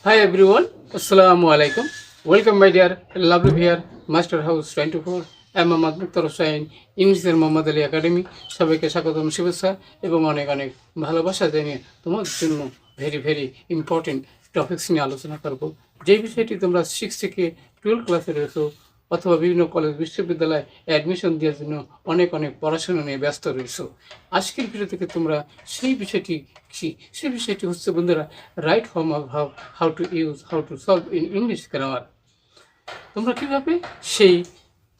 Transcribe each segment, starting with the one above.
Hi everyone, Assalamu alaikum. Welcome my dear lovely here, Master House 24. I'm Mohammad Mukhtar Hussain, ইংলিশের Mohammad Ali academy. সবাইকে স্বাগতম, শুভেচ্ছা এবং অনেক অনেক ভালোবাসা জানিয়ে তোমাদের জন্য ভেরি ইম্পর্টেন্ট টপিকস নিয়ে আলোচনা করব। যে বিষয়টি তোমরা 6 থেকে 12 ক্লাসে রয়েছো অথবা বিভিন্ন কলেজ বিশ্ববিদ্যালয়ে অ্যাডমিশন দেওয়ার জন্য অনেক পড়াশোনা নিয়ে ব্যস্ত রয়েছো। আজকের ভিডিও থেকে তোমরা সেই বিষয়টি হচ্ছে বন্ধুরা right form of how to use how to solve in English grammar. তোমরা কীভাবে সেই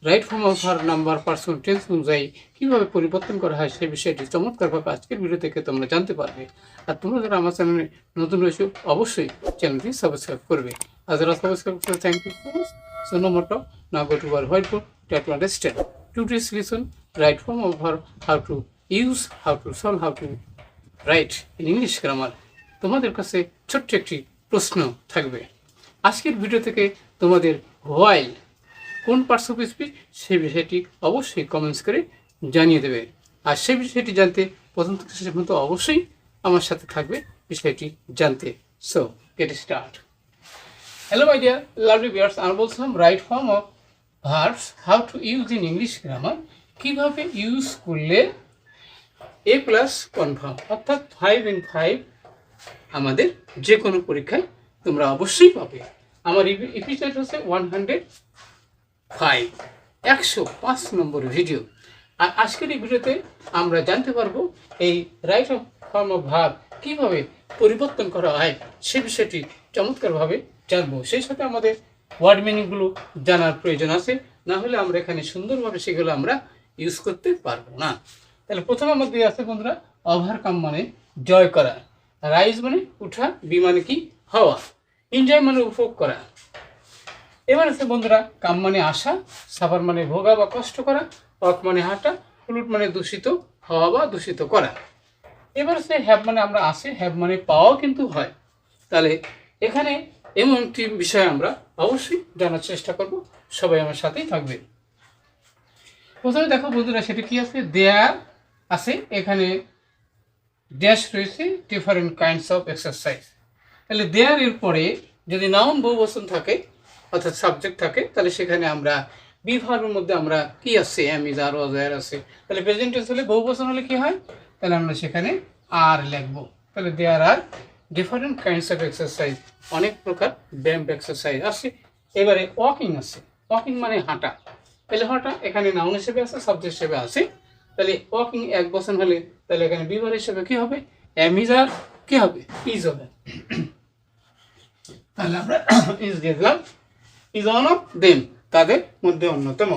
right form of verb number person tense অনুযায়ী কীভাবে পরিবর্তন করা হয় সেই বিষয়টি চমৎকারভাবে আজকের ভিডিও থেকে তোমরা জানতে পারবে। আর তোমরা যারা আমার চ্যানেলে নতুন রয়েছো অবশ্যই চ্যানেলটি সাবস্ক্রাইব করবে। আর যারা সাবস্ক্রাইব করবে thank you so much. So no more talk, now go to our whiteboard, try to understand. Today's lesson, right form of verb, how to use, how to solve, how to write in English grammar. তোমাদের কাছে ছোট্ট একটি প্রশ্ন থাকবে। আজকের video থেকে তোমাদের while কোন পার্টস অফ স্পিচ সেই বিষয়টি অবশ্যই কমেন্টস করে জানিয়ে দেবে। আর সেই বিষয়টি জানতে প্রথম থেকে শেষ পর্যন্ত অবশ্যই আমার সাথে থাকবে বিষয়টি জানতে। So get start. Hello my dear lovely viewers, আমি বলছিলাম right form of verbs how to use in English grammar. কীভাবে ইউজ করলে এ প্লাস কনফার্ম অর্থাৎ 5 in 5 আমাদের যে কোনো পরীক্ষায় তোমরা অবশ্যই পাবে। আমার এপিসোড হচ্ছে 105 নম্বর ভিডিও। আর আজকের এই ভিডিওতে আমরা জানতে পারবো এই রাইট ফর্ম অফ ভার্ব কীভাবে পরিবর্তন করা হয় সে বিষয়টি চমৎকারভাবে জানবো। সেই সাথে আমাদের ওয়ার্ড মিনিংগুলো জানার প্রয়োজন আছে, না হলে আমরা এখানে সুন্দরভাবে সেগুলো আমরা ইউজ করতে পারবো না। তাহলে প্রথমে আমাদের আছে বন্ধুরা ওভারকাম মানে জয় করা, রাইজ মানে উঠা, বি মানে কি হওয়া, এনজয় মানে উপভোগ করা। এবার আছে বন্ধুরা কাম মানে আসা, সাফার মানে ভোগা বা কষ্ট করা, ওয়াক মানে হাঁটা, ফ্লুট মানে দূষিত হওয়া বা দূষিত করা। এবার আছে হ্যাভ মানে আমরা আসে, হ্যাভ মানে পাওয়াও কিন্তু হয়। তাহলে এখানে এমন একটি বিষয় আমরা অবশ্যই জানার চেষ্টা করব, সবাই আমার সাথেই থাকবে। প্রথমে দেখো বন্ধুরা সেটা কি আছে, দেয়ার আছে, এখানে ড্যাশ রয়েছে ডিফারেন্ট কাইন্ডস অফ এক্সারসাইজ। তাহলে দেয়ার এর পরে যদি নাউন বহুবচন থাকে অর্থাৎ সাবজেক্ট থাকে তাহলে সেখানে আমরা বি ভার্বের মধ্যে আমরা কি আছে এম ইজ আর ওয়াজ এর আছে। তাহলে প্রেজেন্ট টেন্স হলে বহুবচন হলে কি হয়, তাহলে আমরা সেখানে আর লিখবো। তাহলে দেয়ার আর ডিফারেন্ট কাইন্ডস অফ এক্সারসাইজ, অনেক প্রকার ব্যায়াম এক্সারসাইজ আছে। এবারে ওয়াকিং আছে, ওয়াকিং মানে হাঁটা। তাহলে হাঁটা এখানে নাউন হিসেবে আছে, সাবজেক্ট হিসেবে আছে। তাহলে ওয়াকিং এক বচন হলে তাহলে এখানে বিভার হিসেবে কি হবে, এম ইজ আর কি হবে, ইজ হবে। তাহলে আমরা ইজ দিয়ে দিলাম, ইজ ওয়ান অফ দেম, তাদের মধ্যে অন্যতম।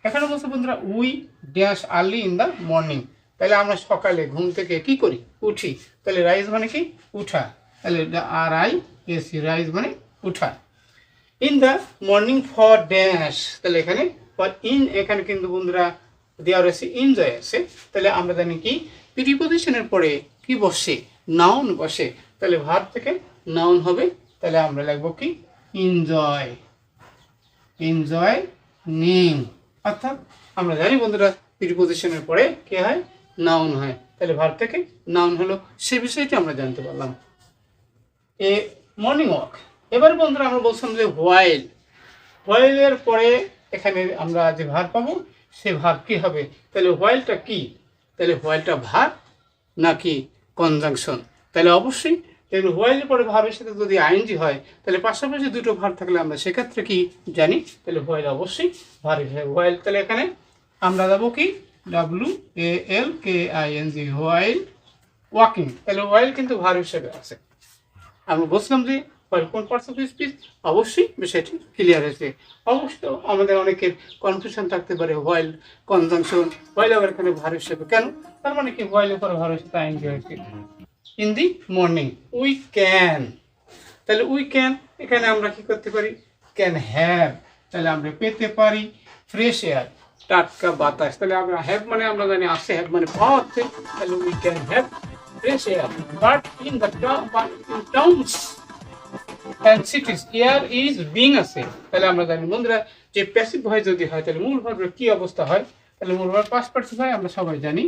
এখানে বলছে বন্ধুরা we dash early in the morning. তাহলে আমরা সকালে ঘুম থেকে কি করি, উঠি। তাহলে রাইজ মানে কি উঠা, তাহলে RISE রাইজ মানে উঠা। In the morning for dash, তাহলে এখানে ফর ইন, এখানে কিন্তু বন্ধুরা দেওয়া রয়েছে এনজয় আছে। তাহলে আমরা জানি কি প্রিপজিশনের পরে কি বসে, নাউন বসে। তাহলে ভার্ব থেকে নাউন হবে, তাহলে আমরা লিখবো কি এনজয়, এনজয়িং। অর্থাৎ আমরা জানি বন্ধুরা প্রিপজিশনের পরে কি হয়, নাউন হয়। তাহলে ভার্ব থেকে নাউন হলো, সে বিষয়টি আমরা জানতে পারলাম। এ মর্নিং ওয়াক। এবার বন্ধুরা আমরা বলছিলাম যে হোয়াইল, হোয়াইলের পরে এখানে আমরা যে ভার্ব পাবো সে ভার্ব কি হবে। তাহলে হোয়াইলটা কি, তাহলে হোয়াইলটা ভার্ব নাকি কনজাংশন। তাহলে অবশ্যই তাহলে হোয়াইলের পরে ভার্বের সাথে যদি আইএনজি হয় তাহলে পাশাপাশি দুটো ভার্ব থাকলে আমরা সেক্ষেত্রে কি জানি, তাহলে হোয়াইল অবশ্যই ভার্ব হিসেবে হোয়াইল। তাহলে এখানে আমরা যাবো কি WALKING, হোয়াইল ওয়াকিং। তাহলে হোয়াইল কিন্তু ভার্ব হিসেবে আছে। আমরা বলছিলাম যে হোয়াইল কোন পার্টস অফ স্পিচ, অবশ্যই বিষয়টি ক্লিয়ার হয়েছে। অবশ্য আমাদের অনেকের কনফিউশন থাকতে পারে হোয়াইল কনজাংশন, হোয়াইল আবার এখানে ভার্ব হিসেবে কেন, তার মানে কি হোয়াইলের পরে ভার্ব হিসেবে আইএনজি হয়েছে। In the morning we can, তাহলে উই ক্যান এখানে আমরা কি করতে পারি, ক্যান হ্যাভ, তাহলে আমরা পেতে পারি ফ্রেশ এয়ার, টাটকা বাতাস। তাহলে আমরা হ্যাভ মানে আমরা জানি আসে, হ্যাভ মানে পাওয়া হচ্ছে। তাহলে we can have fresh air, but in the towns and সিটিজ air is being আছে। তাহলে আমরা জানি বন্ধুরা যে প্যাসিভ ভয়েস যদি হয় তাহলে মূল ভার্বের কি অবস্থা হয়, তাহলে মূল ভার্ব পাস্ট পার্টিসিপল হয়, আমরা সবাই জানি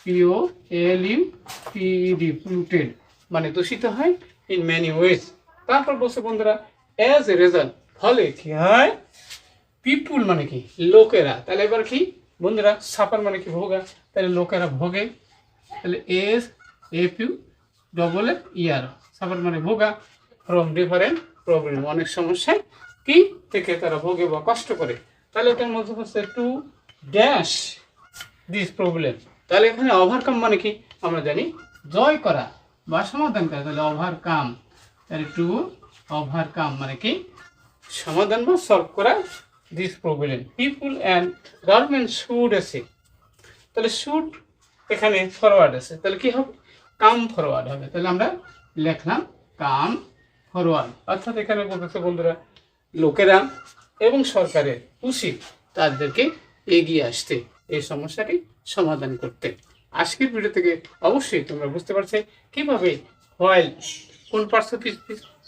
POLUTED, polluted মানে দূষিত হয় ইন মেনি ওয়েজ। তারপর বলছে বন্ধুরা অ্যাজ এ রেজাল্ট, ফলে কি হয়, পিপুল মানে কি লোকেরা, তাহলে এবার কি বন্ধুরা সাফার মানে কি ভোগা, তাহলে লোকেরা ভোগে, তাহলে S F U double F R, suffer মানে ভোগা, ফ্রম ডিফারেন্ট প্রবলেম, অনেক সমস্যায় কি থেকে তারা ভোগে বা কষ্ট করে, তাহলে এটার মধ্যে হচ্ছে টু ড্যাশ দিস প্রবলেম, তাহলে এখানে ওভারকাম মানে কি আমরা জানি জয় করা বা সমাধান করা, তাহলে ওভারকাম, তাহলে টু ওভারকাম মানে কি সমাধান বা সলভ করা this problem, people and government should আছে, তাহলে শুড এখানে ফরওয়ার্ড আছে, তাহলে কি হবে কাম ফরওয়ার্ড হবে, তাহলে আমরা লিখলাম কাম ফরওয়ার্ড, অর্থাৎ এখানে বলতেছে বন্ধুরা লোকেরা এবং সরকারের উচিত তাদেরকে এগিয়ে আসতে, এই সমস্যাটি সমাধান করতে। আজকের ভিডিও থেকে অবশ্যই তোমরা বুঝতে পারছো কিভাবে হোয়াইল কোন পার্সেন্টেজ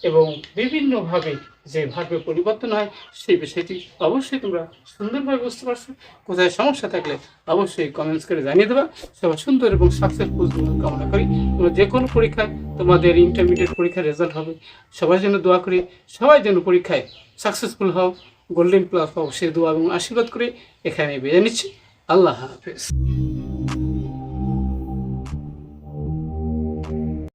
এবং বিভিন্নভাবে যে ভার্বের পরিবর্তন হয় সেই বিষয়টি অবশ্যই তোমরা সুন্দরভাবে বুঝতে পারছো। কোথায় সমস্যা থাকলে অবশ্যই কমেন্টস করে জানিয়ে দেবা। সবাই সুন্দর এবং সাকসেসফুল কামনা করি। তোমরা যে কোনো পরীক্ষায় তোমাদের ইন্টারমিডিয়েট পরীক্ষার রেজাল্ট হবে, সবার জন্য দোয়া করি, সবাই যেন পরীক্ষায় সাকসেসফুল হও, গোল্ডেন প্লাস পাও, সে দোয়া এবং আশীর্বাদ করে এখানে বিদায় নিচ্ছি। আল্লাহ হাফেজ।